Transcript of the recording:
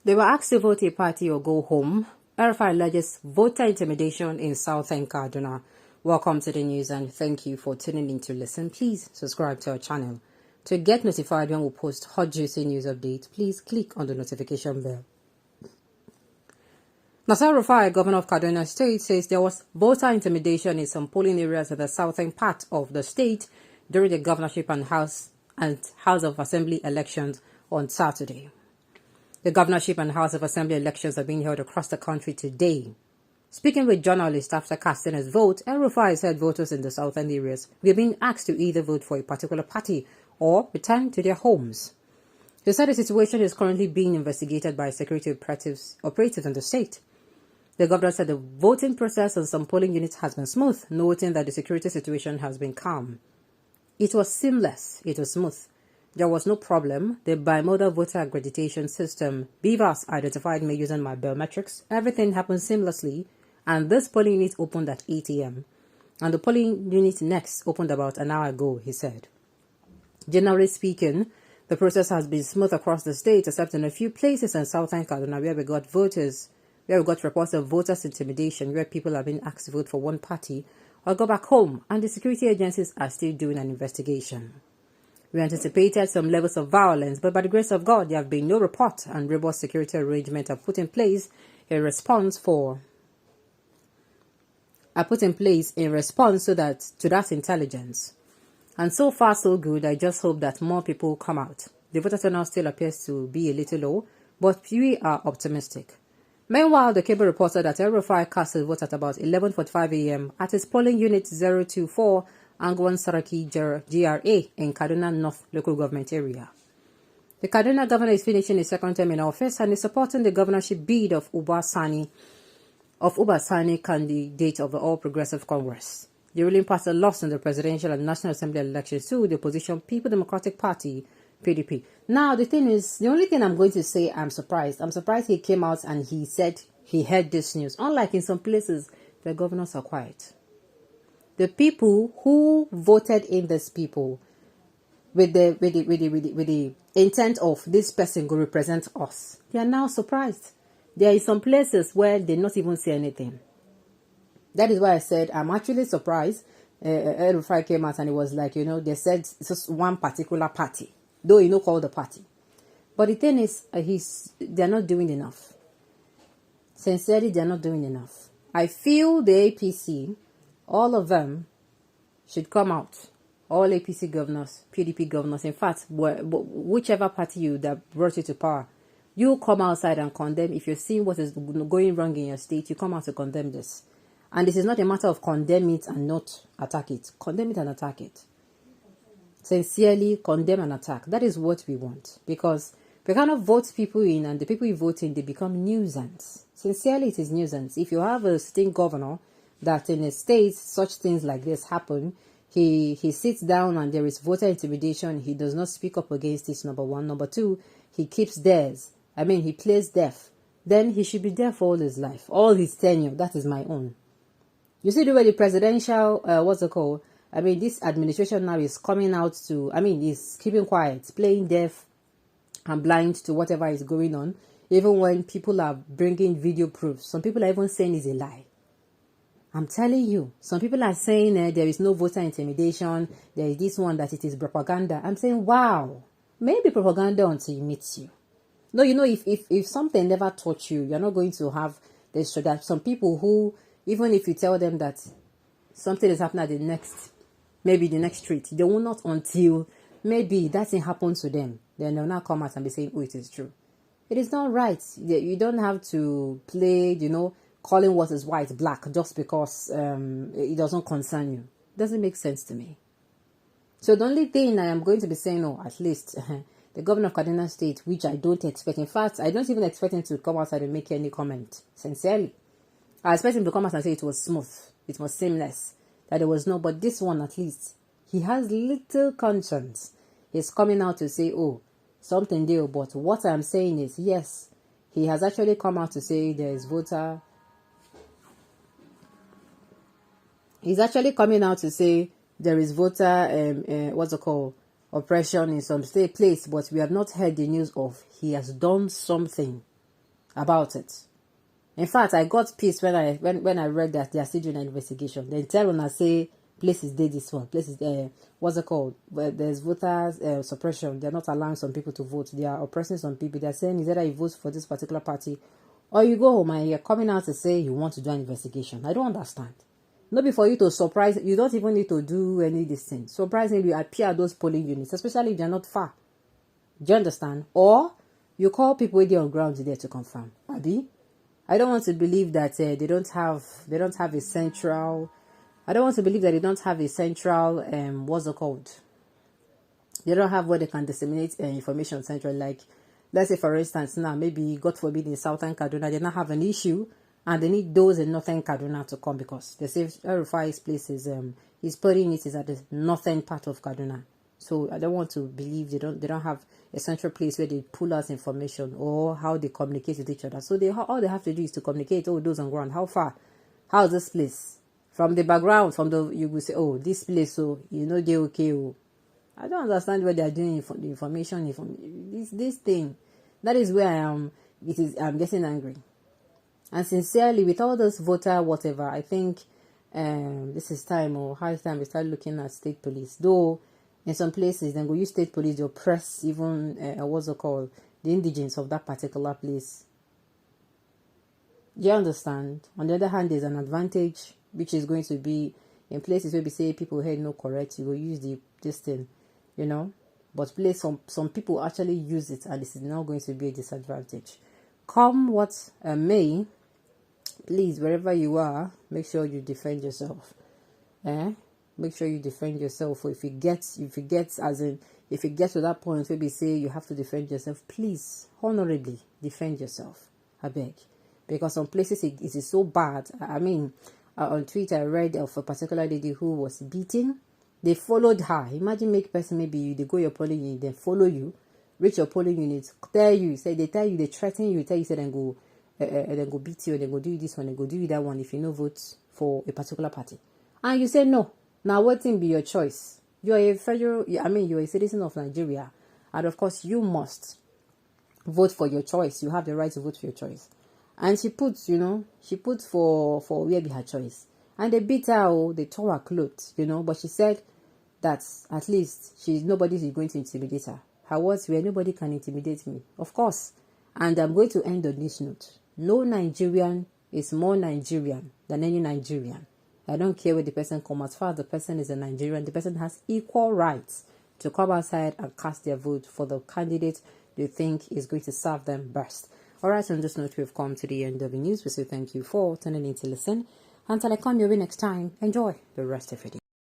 They were asked to vote a party or go home. Rufai alleges voter intimidation in southern Kaduna. Welcome to the news and thank you for tuning in to listen. Please subscribe to our channel. To get notified when we post hot juicy news updates, please click on the notification bell. Rufai, governor of Kaduna State, says there was voter intimidation in some polling areas in the southern part of the state during the governorship and House of Assembly elections on Saturday. The governorship and House of Assembly elections are being held across the country today. Speaking with journalists after casting his vote, Rufai said voters in the southern areas were being asked to either vote for a particular party or return to their homes. He said the situation is currently being investigated by security operatives in the state. The governor said the voting process on some polling units has been smooth, noting that the security situation has been calm. It was seamless. It was smooth. There was no problem. The bimodal voter accreditation system, BVAS, identified me using my biometrics. Everything happened seamlessly, and this polling unit opened at 8 a.m. And the polling unit next opened about an hour ago, he said. Generally speaking, the process has been smooth across the state, except in a few places in southern Kaduna where we got reports of voters' intimidation, where people are being asked to vote for one party or go back home, and the security agencies are still doing an investigation. We anticipated some levels of violence, but by the grace of God, there have been no report, and robust security arrangements are put in place in response to that intelligence. And so far, so good. I just hope that more people come out. The voter turnout still appears to be a little low, but we are optimistic. Meanwhile, the cable reported that Rufai cast his vote at about 11:45 a.m. at his polling unit 024 Angwan Saraki GRA in Kaduna North local government area. The Kaduna governor is finishing his second term in office and is supporting the governorship bid of Uba Sani, candidate of the All Progressive Congress. The ruling party lost in the presidential and national assembly elections to the opposition People Democratic Party, PDP. Now, the only thing I'm going to say, I'm surprised. I'm surprised he came out and he said he heard this news. Unlike in some places, the governors are quiet. The people who voted in these people with the intent of this person will represent us, they are now surprised. There are some places where they not even say anything. That is why I said I'm actually surprised. Rufai came out and it was like, they said it's just one particular party, though call the party. But the thing is, they're not doing enough. Sincerely, they're not doing enough. I feel the APC, all of them, should come out. All APC governors, PDP governors, in fact, whichever party that brought you to power, you come outside and condemn. If you're seeing what is going wrong in your state, you come out to condemn this. And this is not a matter of condemn it and not attack it. Condemn it and attack it. Sincerely condemn and attack. That is what we want. Because we cannot vote people in, and the people you vote in, they become nuisance. Sincerely, it is nuisance. If you have a sitting governor that in a state such things like this happen, he sits down and there is voter intimidation, he does not speak up against this, number one. Number two, he keeps theirs. He plays deaf. Then he should be there for all his life, all his tenure. That is my own. You see the way the presidential, this administration now is coming out to, is keeping quiet, playing deaf and blind to whatever is going on, even when people are bringing video proof. Some people are even saying it's a lie. I'm telling you, some people are saying there is no voter intimidation, there is this one that it is propaganda. I'm saying, wow, maybe propaganda until it meets you. No, if something never taught you, you're not going to have this. So that some people who, even if you tell them that something is happening at the next street, they will not until maybe that thing happens to them. Then they'll now come out and be saying, oh, it is true. It is not right. You don't have to play, calling what is white black just because it doesn't concern you. It doesn't make sense to me. So the only thing I am going to be saying, at least the governor of Kaduna State, which I don't expect. In fact, I don't even expect him to come outside and make any comment. Sincerely. I expect him to come out and say it was smooth. It was seamless. That there was no, but this one at least, he has little conscience. He's coming out to say, oh, something there. But what I'm saying is, yes, he has actually come out to say there is voter. He's actually coming out to say there is voter, oppression in some state place, but we have not heard the news of he has done something about it. In fact, I got peace when I read that they are still doing an investigation. They tell when I say places did this one, places what's it called? Where there's voters suppression. They're not allowing some people to vote. They are oppressing some people. They're saying is either you vote for this particular party or you go home and you're coming out to say you want to do an investigation. I don't understand. Not before you to surprise. You don't even need to do any of these things. Surprisingly, you appear at those polling units, especially if they're not far. Do you understand? Or you call people there on ground there to confirm. Abi? I don't want to believe that they don't have a central. I don't want to believe that they don't have a central. What's it called? They don't have where they can disseminate information central. Like, let's say for instance, now maybe God forbid in southern Kaduna they don't have an issue, and they need those in northern Kaduna to come because they say Rufai's place is his putting it is at the northern part of Kaduna. So I don't want to believe they don't have a central place where they pull out information or how they communicate with each other. So all they have to do is to communicate. Oh, those on ground, how far? How's this place? From the background, you will say, oh, this place, so they're okay. Oh. I don't understand what they are doing for the information. This thing, that is where I am. I'm getting angry. And sincerely, with all this voter whatever, I think this is time or high time we start looking at state police. Though in some places, then go use state police to oppress even what's it called, the indigents of that particular place. Do you understand? On the other hand, there's an advantage which is going to be in places where we say people head no correct, you will use this thing, But some people actually use it, and this is now going to be a disadvantage. Come what may, please, wherever you are, make sure you defend yourself. Make sure you defend yourself. Or if you get to that point where we say you have to defend yourself, please honorably defend yourself. I beg, because some places it is so bad. I mean, on Twitter I read of a particular lady who was beaten. They followed her. Imagine make person maybe they go your polling unit, then follow you, reach your polling unit, they threaten you, tell you say then go beat you, then go do this one, then go do that one if you no vote for a particular party, and you say no. Now, what thing be your choice? You're a you're a citizen of Nigeria, and of course, you must vote for your choice. You have the right to vote for your choice. And she put for where be her choice, and they beat her. They tore her clothes, But she said that at least nobody is going to intimidate her. Her words were, nobody can intimidate me, of course. And I'm going to end on this note. No Nigerian is more Nigerian than any Nigerian. I don't care where the person comes. As far as the person is a Nigerian, the person has equal rights to come outside and cast their vote for the candidate they think is going to serve them best. All right, on this note, we've come to the end of the news. We say thank you for tuning in to listen. Until I come your way next time, enjoy the rest of your day.